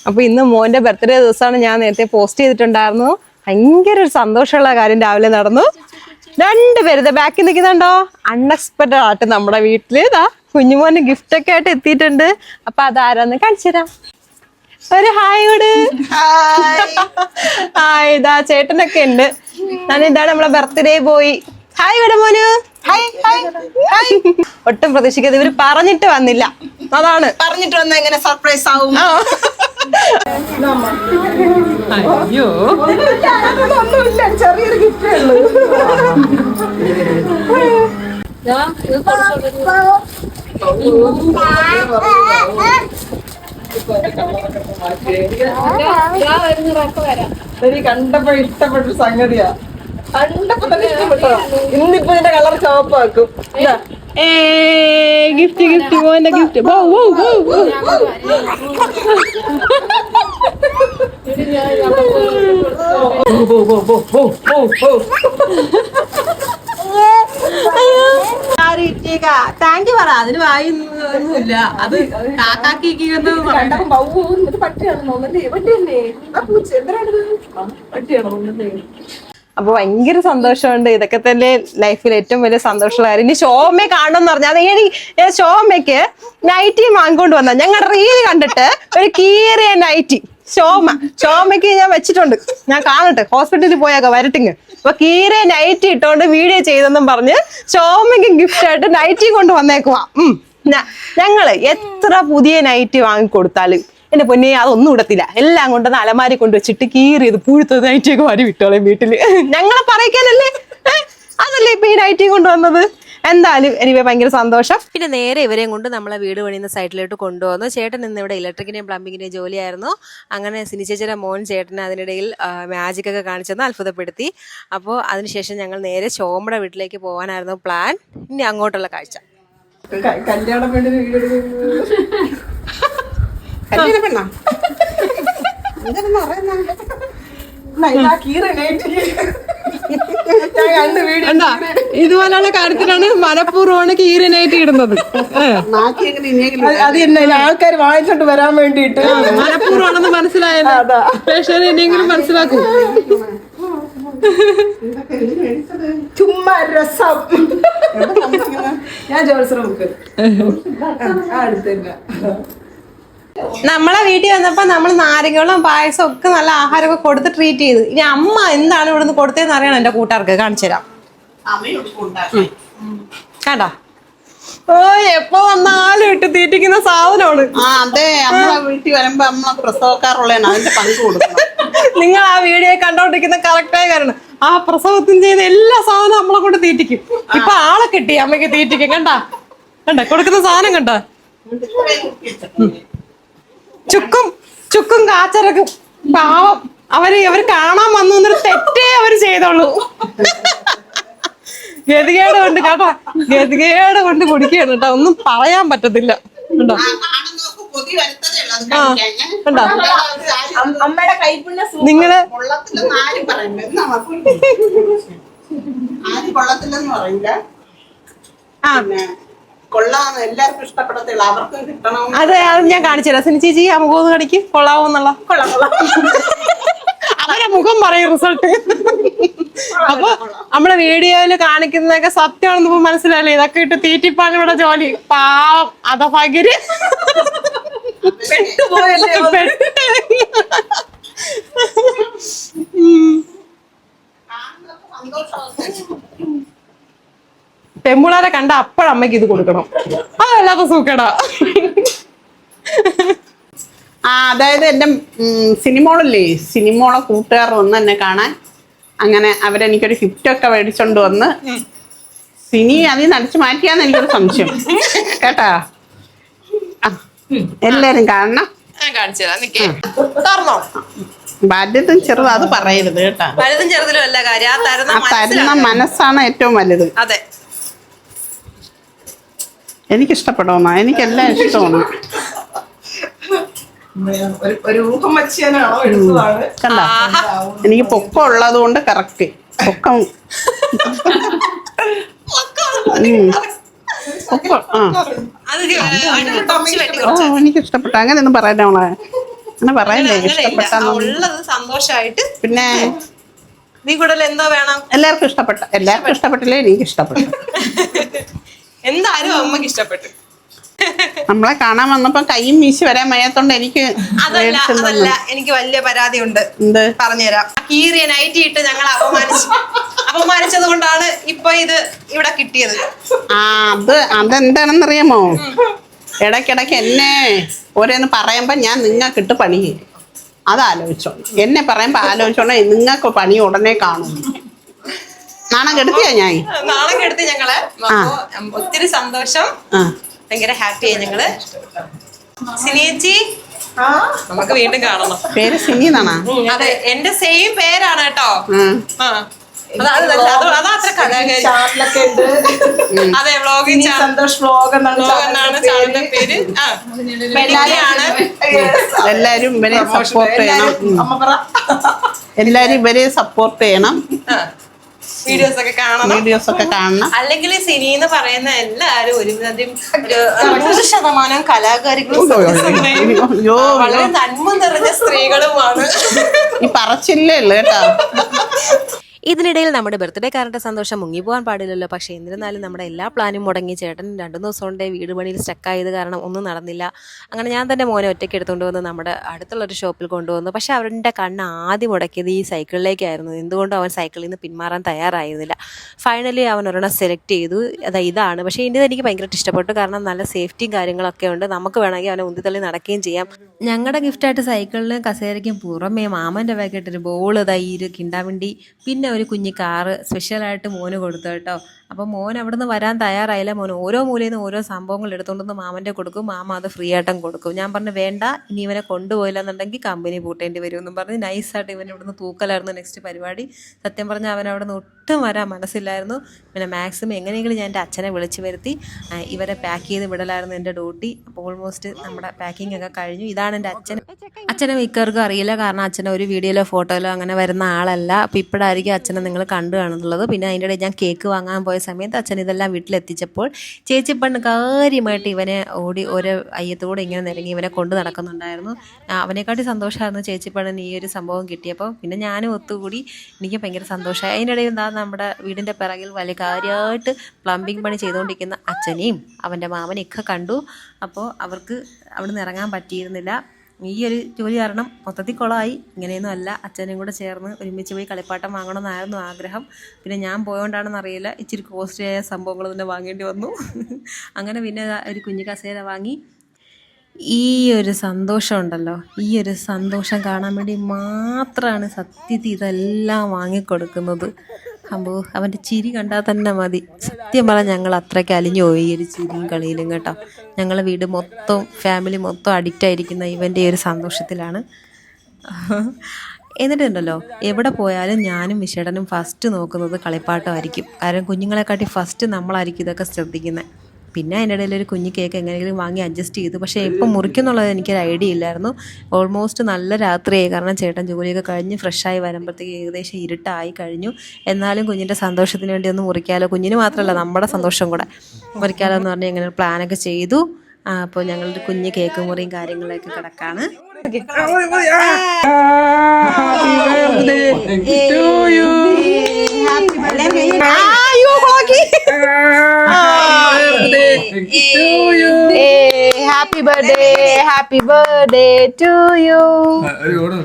അപ്പൊ ഇന്ന് മോന്റെ ബർത്ത്ഡേ ദിവസമാണ്. ഞാൻ നേരത്തെ പോസ്റ്റ് ചെയ്തിട്ടുണ്ടായിരുന്നു. ഭയങ്കര ഒരു സന്തോഷമുള്ള കാര്യം രാവിലെ നടന്നു. രണ്ടുപേര് ബാക്കിൽ നിൽക്കുന്നുണ്ടോ? അൺഎക്സ്പെക്ടഡ് ആയിട്ട് നമ്മുടെ വീട്ടില് ഇതാ കുഞ്ഞുമോന് ഗിഫ്റ്റ് ഒക്കെ ആയിട്ട് എത്തിയിട്ടുണ്ട്. അപ്പൊ അതാരാന്ന് കാണിച്ചു തരാം. ഒരു ഹായ് കൂട്. ഹായ്, ഇതാ ചേട്ടനൊക്കെ ഉണ്ട്. ഇതാണ് നമ്മളെ ബർത്ത്ഡേ പോയി. ഹായ് കൂടെ മോന്. ഒട്ടും പ്രതീക്ഷിക്കാതെ ഇവര് പറഞ്ഞിട്ട് വന്നില്ല. അതാണ് പറഞ്ഞിട്ട് വന്ന എങ്ങനെ സർപ്രൈസ് ആവും. അയ്യോ, ഒന്നുമില്ല, ചെറിയൊരു ഗിഫ്റ്റേ ഉള്ളൂ. കണ്ടപ്പോ ഇഷ്ടപ്പെട്ട സംഗതിയാ. കണ്ടപ്പോ തന്നെ ഇഷ്ടപ്പെട്ടോ. ഇന്നിപ്പോ ഇതിന്റെ കളർ ചുവപ്പാക്കും. ഗിഫ്റ്റ് ഗിഫ്റ്റ് മോന്റെ ഗിഫ്റ്റ്. താങ്ക് യു പറ. അതിന് വായൊന്നുമില്ല. അത് കാക്കാക്കി പട്ടിയാണെന്നോ? പട്ടിയല്ലേ? പൂച്ച എന്തിനാണിത്? പട്ടിയാണോ? അപ്പൊ ഭയങ്കര സന്തോഷമുണ്ട്. ഇതൊക്കെ തന്നെ ലൈഫിൽ ഏറ്റവും വലിയ സന്തോഷമുള്ള കാര്യം. ഇനി ഷോമ്മയെ കാണണം പറഞ്ഞാൽ ഷോമ്മയ്ക്ക് നൈറ്റി വാങ്ങിക്കൊണ്ട് വന്ന ഞങ്ങളുടെ റീൽ കണ്ടിട്ട് ഒരു കീറിയ നൈറ്റി ഷോമ്മയ്ക്ക് ഞാൻ വെച്ചിട്ടുണ്ട്. ഞാൻ കാണട്ടെ, ഹോസ്പിറ്റലിൽ പോയാൽ വരട്ടിങ്. അപ്പൊ കീറിയ നൈറ്റി ഇട്ടോണ്ട് വീഡിയോ ചെയ്തെന്നും പറഞ്ഞ് ഷോമ്മയ്ക്ക് ഗിഫ്റ്റ് ആയിട്ട് നൈറ്റി കൊണ്ട് വന്നേക്കുവാ. ഞങ്ങള് എത്ര പുതിയ നൈറ്റി വാങ്ങിക്കൊടുത്താലും എന്റെ പൊന്നെ അതൊന്നും ഇടത്തില്ല. എല്ലാം കൊണ്ടുവന്ന് അലമാരി കൊണ്ടുവച്ചിട്ട് കീറിയത് പുഴുത്തത് നൈറ്റിയൊക്കെ വാരി വിട്ടോളേം വീട്ടില്. ഞങ്ങളെ പറയിക്കാനല്ലേ, അതല്ലേ ഇപ്പൊ ഈ നൈറ്റി കൊണ്ടുവന്നത്. എന്തായാലും എനിക്ക് ഭയങ്കര സന്തോഷം. പിന്നെ നേരെ ഇവരെയും കൊണ്ട് നമ്മളെ വീട് പണിയുന്ന സൈറ്റിലോട്ട് കൊണ്ടുവന്നു. ചേട്ടൻ ഇന്ന് ഇവിടെ ഇലക്ട്രിക്കിന്റെയും പ്ലംബിങ്ങിന്റെയും ജോലിയായിരുന്നു. അങ്ങനെ സിനിച്ചേച്ചിയുടെ മോൻ ചേട്ടന് അതിനിടയിൽ മാജിക് ഒക്കെ കാണിച്ചെന്ന് അത്ഭുതപ്പെടുത്തി. അപ്പോൾ അതിനുശേഷം ഞങ്ങൾ നേരെ ഷോമ്മയുടെ വീട്ടിലേക്ക് പോകാനായിരുന്നു പ്ലാൻ. ഇനി അങ്ങോട്ടുള്ള കാഴ്ച. കല്യാണ പെണ്ണിന് പെണ്ണാ ഇതുപോലുള്ള കാര്യത്തിലാണ് മനഃപൂർവ്വമാണ് കീറിനായിട്ട് ഇടുന്നത്. അത് തന്നെ ആൾക്കാർ വാങ്ങിച്ചോണ്ട് വരാൻ വേണ്ടിട്ട് മനഃപൂർവ്വമാണെന്ന് മനസ്സിലായല്ലോ. പക്ഷേ ഇനിയെങ്കിലും മനസ്സിലാക്കൂ. ചുമ്മാ രസം. ഞാൻ ജോത്സരം അടുത്തില്ല. നമ്മളെ വീട്ടിൽ വന്നപ്പോ നമ്മൾ നാരങ്ങളും പായസം ഒക്കെ നല്ല ആഹാരമൊക്കെ കൊടുത്ത് ട്രീറ്റ് ചെയ്ത്. ഇനി അമ്മ എന്താണ് ഇവിടെ നിന്ന് കൊടുത്തതെന്ന് അറിയണം. എന്റെ കൂട്ടുകാർക്ക് കാണിച്ചു തരാം. കേട്ടോ, ഓ എപ്പോ വന്നാലും ഇട്ട് തീറ്റിക്കുന്ന സാധനമാണ്. അതെ, നമ്മളെ വീട്ടിൽ വരുമ്പോ നമ്മളെ പ്രസവക്കാറുള്ളതാണ് അതിന്റെ പങ്ക് കൊടുക്കണം. നിങ്ങൾ ആ വീഡിയോ കണ്ടോണ്ടിരിക്കുന്ന കറക്റ്റായ കാരണം ആ പ്രസവത്തിന് ചെയ്ത എല്ലാ സാധനവും നമ്മളെ കൊണ്ട് തീറ്റിക്കും. ഇപ്പൊ ആളെ കിട്ടി അമ്മയ്ക്ക് തീറ്റിക്കും. കണ്ട കൊടുക്കുന്ന സാധനം കണ്ട. ചുക്കും കാച്ചരക്കും പാവം അവര് കാണാൻ വന്നു എന്നൊരു തെറ്റേ അവര് ചെയ്തോളൂ. ഗതികേട് കൊണ്ട് കേട്ടോ, ഗതികേട് കൊണ്ട് കുടിക്കുകയാണ് കേട്ടോ. ഒന്നും പറയാൻ പറ്റത്തില്ല. കണ്ടോ കണ്ടോ അമ്മയുടെ കൈപ്പുണ്യ നിങ്ങള് കൊള്ളത്തില്ലെന്ന് പറയില്ല. കൊള്ളാന്ന് എല്ലാവർക്കും ഇഷ്ടപ്പെടത്തില്ല, അവർക്കും കിട്ടണം. അതെ, അത് ഞാൻ കാണിച്ചു തരാം. സിനി ചേച്ചി ആ മുഖം ഒന്ന് കടിക്ക്. കൊള്ളാവോന്നുള്ള അവരെ മുഖം പറയും റിസൾട്ട്. അപ്പൊ നമ്മളെ വീഡിയോയില് കാണിക്കുന്നതൊക്കെ സത്യമാണെന്ന് ഇപ്പൊ മനസ്സിലായില്ലേ. ഇതൊക്കെ ഇട്ട് തീറ്റിപ്പാണ് ഇവിടെ ജോലി. പാവം അതഭാഗ്യര് പെമ്പിളാരെ കണ്ട അപ്പോഴമ്മയ്ക്ക് ഇത് കൊടുക്കണം. അതല്ലാത്ത സൂക്കടാ. അതായത് എന്റെ സിനിമോളല്ലേ, സിനിമോളെ കൂട്ടുകാർ വന്ന് എന്നെ കാണാൻ. അങ്ങനെ അവരെനിക്കൊരു ഗിഫ്റ്റൊക്കെ മേടിച്ചോണ്ട് വന്ന്. സിനി അതിൽ നടിച്ചു മാറ്റിയാന്ന് എനിക്കൊരു സംശയം കേട്ടാ. എല്ലാരും കാണണം. വലുതും ചെറുതും അത് പറയരുത് കേട്ടാ. വലുതും ചെറുതിലും അല്ല കാര്യം, തരുന്ന മനസ്സാണ് ഏറ്റവും വലുത്. അതെ, എനിക്കിഷ്ടപ്പെടുന്ന, എനിക്കെല്ലാം ഇഷ്ടമാണ്. കണ്ട, എനിക്ക് പൊക്കം ഉള്ളത് കൊണ്ട് കറക്റ്റ് പൊക്കം. എനിക്ക് ഇഷ്ടപ്പെട്ടു. അങ്ങനെയൊന്നും പറയട്ടെ മോളെ. അങ്ങനെ പറയല്ലേ, അങ്ങനെയില്ല. ഇഷ്ടപ്പെട്ട ഉള്ളത് സന്തോഷമായിട്ട് പിന്നെ നീ കൂടുതൽ എന്തോ വേണം? എല്ലാവർക്കും ഇഷ്ടപ്പെട്ടില്ലേ എനിക്ക് ഇഷ്ടപ്പെട്ടു. എന്തായാലും അമ്മക്ക് ഇഷ്ടപ്പെട്ടു. നമ്മളെ കാണാൻ വന്നപ്പോ കൈയും വീശി വരാൻ വയ്യാത്തോണ്ട് എനിക്ക് അതല്ല എനിക്ക് വലിയ പരാതി ഉണ്ട്. എന്ത്? പറഞ്ഞുതരാം. കീറിയ നൈറ്റി ഇട്ട് ഞങ്ങൾ അപമാനിച്ചത് കൊണ്ടാണ് ഇപ്പൊ ഇത് ഇവിടെ കിട്ടിയത്. അതെന്താണെന്നറിയാമോ, ഇടയ്ക്കിടയ്ക്ക് എന്നെ ഓരോന്ന് പറയുമ്പോ ഞാൻ നിങ്ങൾക്കിട്ട് പണി ചെയ്യും. അതാലോചിച്ചോണ്ട് എന്നെ പറയുമ്പോ ആലോചിച്ചോണ്ട് നിങ്ങൾക്ക് പണി ഉടനെ കാണും. നാണം കെടുത്തിയാ ഞാൻ? നാണം കെടുത്തി ഞങ്ങള്. ഒത്തിരി സന്തോഷം, ഭയങ്കര ഹാപ്പിയായി ഞങ്ങള്. സിനിയേച്ചി നമുക്ക് വീണ്ടും കാണണം. പേര് സിനി എന്നാണോ? അതെ, എന്റെ സെയിം പേരാണ് കേട്ടോ. അതത്ര കലാകാരി. അതെ, വ്ളോഗിങ് സന്തോഷ് വ്ളോഗ് എന്നാണ് ചാനലിന്റെ പേര്. എല്ലാരും ഇവരെ സപ്പോർട്ട് ചെയ്യണം. എല്ലാരും ഇവരെ സപ്പോർട്ട് ചെയ്യണം. വീഡിയോസ് ഒക്കെ കാണണം. അല്ലെങ്കിൽ സിനി എന്ന് പറയുന്ന എല്ലാരും ഒരുവിധം 100% കലാകാരികളും വളരെ നന്മ നിറഞ്ഞ സ്ത്രീകളുമാണ്. ഈ പറച്ചില്ലേ ഉള്ളു കേട്ടോ. ഇതിനിടയിൽ നമ്മുടെ ബർത്ത്ഡേക്കാരൻ്റെ സന്തോഷം മുങ്ങിപ്പോകാൻ പാടില്ലല്ലോ. പക്ഷേ എന്നിരുന്നാലും നമ്മുടെ എല്ലാ പ്ലാനും മുടങ്ങി. ചേട്ടൻ 2 ദിവസം കൊണ്ട് വീട് പണിയിൽ സ്റ്റക്കായത് കാരണം ഒന്നും നടന്നില്ല. അങ്ങനെ ഞാൻ തന്നെ മോനെ ഒറ്റയ്ക്ക് എടുത്തുകൊണ്ട് വന്ന് നമ്മുടെ അടുത്തുള്ളൊരു ഷോപ്പിൽ കൊണ്ടുവന്നു. പക്ഷേ അവരുടെ കണ്ണ് ആദ്യം മുടക്കിയത് ഈ സൈക്കിളിലേക്കായിരുന്നു. എന്തുകൊണ്ടും അവൻ സൈക്കിളിൽ നിന്ന് പിന്മാറാൻ തയ്യാറായിരുന്നില്ല. ഫൈനലി അവൻ ഒരെണ്ണം സെലക്ട് ചെയ്തു. ഇതാണ്. പക്ഷേ ഇതിൻ്റെ എനിക്ക് ഭയങ്കരമായിട്ട് ഇഷ്ടപ്പെട്ടു. കാരണം നല്ല സേഫ്റ്റിയും കാര്യങ്ങളൊക്കെ ഉണ്ട്. നമുക്ക് വേണമെങ്കിൽ അവനെ ഉന്തിത്തള്ളി നടക്കുകയും ചെയ്യാം. ഞങ്ങളുടെ ഗിഫ്റ്റായിട്ട് സൈക്കിളിന് കസേരയ്ക്കും പുറമേ മാമൻ്റെ പാക്കറ്റൊരു ബോൾ, ഈ ഒരു കിണ്ടാവണ്ടി, പിന്നെ ഒരു കുഞ്ഞി കാറ് സ്പെഷ്യലായിട്ട് മോന് കൊടുത്തു കേട്ടോ. അപ്പോൾ മോൻ അവിടെ നിന്ന് വരാൻ തയ്യാറായില്ല. മോൻ ഓരോ മൂലയിൽ നിന്ന് ഓരോ സംഭവങ്ങൾ എടുത്തുകൊണ്ടുവന്ന് മാമൻ്റെ കൊടുക്കും. മാമ അത് ഫ്രീ ആയിട്ടും കൊടുക്കും. ഞാൻ പറഞ്ഞു വേണ്ട, ഇനി ഇവനെ കൊണ്ടുപോയില്ല എന്നുണ്ടെങ്കിൽ കമ്പനി പൂട്ടേണ്ടി വരുമെന്നും പറഞ്ഞ് നൈസായിട്ട് ഇവൻ ഇവിടുന്ന് തൂക്കലായിരുന്നു നെക്സ്റ്റ് പരിപാടി. സത്യം പറഞ്ഞാൽ അവൻ അവിടെ നിന്ന് ഒട്ടും വരാൻ മനസ്സില്ലായിരുന്നു. പിന്നെ മാക്സിമം എങ്ങനെയെങ്കിലും ഞാൻ എൻ്റെ അച്ഛനെ വിളിച്ചു വരുത്തി ഇവരെ പാക്ക് ചെയ്ത് വിടലായിരുന്നു എൻ്റെ ഡ്യൂട്ടി. അപ്പോൾ ഓൾമോസ്റ്റ് നമ്മുടെ പാക്കിംഗ് ഒക്കെ കഴിഞ്ഞു. ഇതാണ് എൻ്റെ അച്ഛനെ മിക്കവർക്കും അറിയില്ല, കാരണം അച്ഛനെ ഒരു വീഡിയോയിലോ ഫോട്ടോയിലോ അങ്ങനെ വരുന്ന ആളല്ല. അപ്പോൾ ഇപ്പോഴായിരിക്കും അച്ഛനെ നിങ്ങൾ കണ്ടു കാണുന്നുള്ളത്. പിന്നെ അതിൻ്റെ ഇടയിൽ ഞാൻ കേക്ക് വാങ്ങാൻ പോയ സമയത്ത് അച്ഛൻ ഇതെല്ലാം വീട്ടിലെത്തിച്ചപ്പോൾ ചേച്ചി പെണ്ണ് കാര്യമായിട്ട് ഇവനെ ഓടി ഓരോ അയ്യത്തോടെ ഇങ്ങനെ നിരങ്ങി ഇവനെ കൊണ്ട് നടക്കുന്നുണ്ടായിരുന്നു. അവനെക്കാട്ടി സന്തോഷമായിരുന്നു ചേച്ചി പെണ്ണിന് ഈ ഒരു സംഭവം കിട്ടിയപ്പോൾ. പിന്നെ ഞാനും ഒത്തുകൂടി, എനിക്ക് ഭയങ്കര സന്തോഷമായി. അതിൻ്റെ ഇടയിൽ നമ്മുടെ വീടിൻ്റെ പിറകിൽ വലിയ കാര്യമായിട്ട് പ്ലംബിംഗ് പണി ചെയ്തുകൊണ്ടിരിക്കുന്ന അച്ഛനെയും അവൻ്റെ മാമനെയൊക്കെ കണ്ടു. അപ്പോൾ അവർക്ക് അവിടെ നിന്ന് ഇറങ്ങാൻ പറ്റിയിരുന്നില്ല. ഈ ഒരു ജോലി കാരണം മൊത്തത്തിൽ കുളമായി. ഇങ്ങനെയൊന്നും അല്ല, അച്ഛനും കൂടെ ചേർന്ന് ഒരുമിച്ച് പോയി കളിപ്പാട്ടം വാങ്ങണമെന്നായിരുന്നു ആഗ്രഹം. പിന്നെ ഞാൻ പോയോണ്ടാണെന്ന് അറിയില്ല, ഇച്ചിരി കോസ്റ്റ്ലിയായ സംഭവങ്ങൾ തന്നെ വാങ്ങേണ്ടി വന്നു. അങ്ങനെ പിന്നെ ഒരു കുഞ്ഞു കസേര വാങ്ങി. ഈ ഒരു സന്തോഷം ഉണ്ടല്ലോ, ഈ ഒരു സന്തോഷം കാണാൻ വേണ്ടി മാത്രമാണ് സത്യത്തിൽ ഇതെല്ലാം വാങ്ങിക്കൊടുക്കുന്നത്. അമ്പോ അവൻ്റെ ചിരി കണ്ടാൽ തന്നെ മതി. സത്യം പറഞ്ഞാൽ ഞങ്ങൾ അത്രയ്ക്ക് അലിഞ്ഞു പോയി ഈ ഒരു ചിരിയും കളിയിലും കേട്ടോ. ഞങ്ങളെ വീട് മൊത്തം ഫാമിലി മൊത്തം അഡിക്റ്റ് ആയിരിക്കുന്ന ഇവൻ്റെ ഒരു സന്തോഷത്തിലാണ്. എന്നിട്ടുണ്ടല്ലോ, എവിടെ പോയാലും ഞാനും വിശേടനും ഫസ്റ്റ് നോക്കുന്നത് കളിപ്പാട്ടമായിരിക്കും. കാരണം കുഞ്ഞുങ്ങളെക്കാട്ടി ഫസ്റ്റ് നമ്മളായിരിക്കും ഇതൊക്കെ ശ്രദ്ധിക്കുന്നത്. പിന്നെ അതിൻ്റെ ഇടയിൽ ഒരു കുഞ്ഞു കേക്ക് എങ്ങനെയെങ്കിലും വാങ്ങി അഡ്ജസ്റ്റ് ചെയ്തു. പക്ഷേ എപ്പം മുറിക്കുന്നുള്ളത് എനിക്കൊരു ഐഡിയ ഇല്ലായിരുന്നു. ഓൾമോസ്റ്റ് നല്ല രാത്രിയായി, കാരണം ചേട്ടൻ ജോലിയൊക്കെ കഴിഞ്ഞ് ഫ്രഷായി വരുമ്പോഴത്തേക്ക് ഏകദേശം ഇരുട്ടായി കഴിഞ്ഞു. എന്നാലും കുഞ്ഞിൻ്റെ സന്തോഷത്തിന് വേണ്ടി ഒന്ന് മുറിക്കാലോ, കുഞ്ഞിന് മാത്രമല്ല നമ്മുടെ സന്തോഷം കൂടെ മുറിക്കാലോ എന്ന് പറഞ്ഞ് ഇങ്ങനെ പ്ലാനൊക്കെ ചെയ്തു. അപ്പോൾ ഞങ്ങളൊരു കുഞ്ഞ് കേക്ക് മുറിയും കാര്യങ്ങളൊക്കെ കിടക്കാണ്. Happy birthday to you.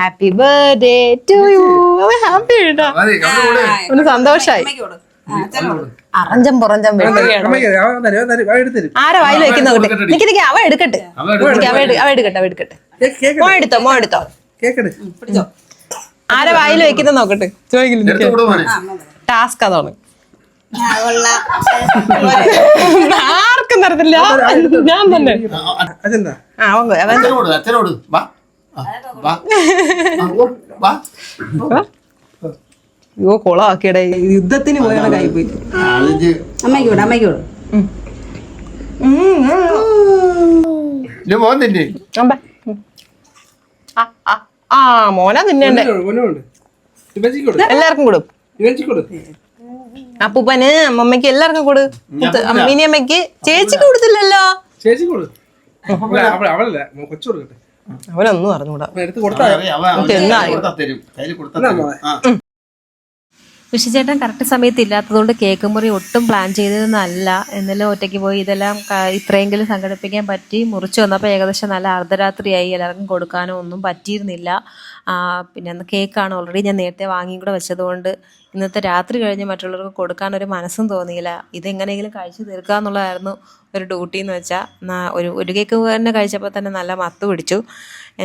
Happy birthday to you. Happy കേട്ടോ, ഒന്ന് സന്തോഷായി. അറഞ്ചം പുറഞ്ചം ആരാ വായിൽ വെക്കുന്ന കുട്ടി? നിക്ക് അവ എടുക്കട്ടെ, അവ എടുക്കട്ടെ. മോ എടുത്തോ. ആരാ വായിൽ വെക്കുന്ന നോക്കട്ടെ. ടാസ്ക് അതാണ്. ആർക്കും തരത്തില്ല, ഞാൻ തന്നെ. അയ്യോ കൊളാക്കിയടേ, യുദ്ധത്തിന് പോയാണ് കൈ പോയി. അമ്മയ്ക്കോട് മോനാ തിന്നണ്ടേ, എല്ലാവർക്കും കൊടു. അപ്പൂപ്പന് അമ്മമ്മയ്ക്ക് എല്ലാവർക്കും കൊടു. മിനിയമ്മയ്ക്ക് ചേച്ചിക്ക് കൊടുത്തില്ലല്ലോ. അവനൊന്നും അറിഞ്ഞൂടാ. എടുത്ത് കൊടുത്താ ഋഷിചേട്ടൻ കറക്റ്റ് സമയത്ത് ഇല്ലാത്തതുകൊണ്ട് കേക്ക് മുറി ഒട്ടും പ്ലാൻ ചെയ്തതെന്നല്ല. ഇന്നലെ ഒറ്റയ്ക്ക് പോയി ഇതെല്ലാം ഇത്രയെങ്കിലും സംഘടിപ്പിക്കാൻ പറ്റി. മുറിച്ച് വന്നപ്പോൾ ഏകദേശം നല്ല അർദ്ധരാത്രിയായി. എല്ലാവർക്കും കൊടുക്കാനോ ഒന്നും പറ്റിയിരുന്നില്ല. പിന്നെ അന്ന് കേക്കാണ് ഓൾറെഡി ഞാൻ നേരത്തെ വാങ്ങിയും കൂടെ വെച്ചതുകൊണ്ട് ഇന്നത്തെ രാത്രി കഴിഞ്ഞ് മറ്റുള്ളവർക്ക് കൊടുക്കാനൊരു മനസ്സും തോന്നിയില്ല. ഇതെങ്ങനെയെങ്കിലും കഴിച്ച് തീർക്കുക എന്നുള്ളതായിരുന്നു ഒരു ഡ്യൂട്ടി എന്ന് വെച്ചാൽ. ഒരു കേക്ക് തന്നെ കഴിച്ചപ്പോൾ തന്നെ നല്ല മത്ത് പിടിച്ചു.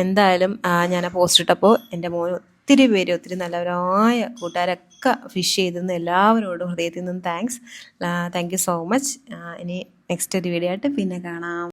എന്തായാലും ഞാൻ പോസ്റ്റ് ഇട്ടപ്പോൾ എൻ്റെ മോന് ഒത്തിരി പേര്, ഒത്തിരി നല്ലവരായ കൂട്ടുകാരൊക്കെ വിഷ് ചെയ്തിരുന്നു. എല്ലാവരോടും ഹൃദയത്തിൽ നിന്നും താങ്ക് യു സോ മച്ച്. ഇനി നെക്സ്റ്റ് ഒരു വീഡിയോ ആയിട്ട് പിന്നെ കാണാം.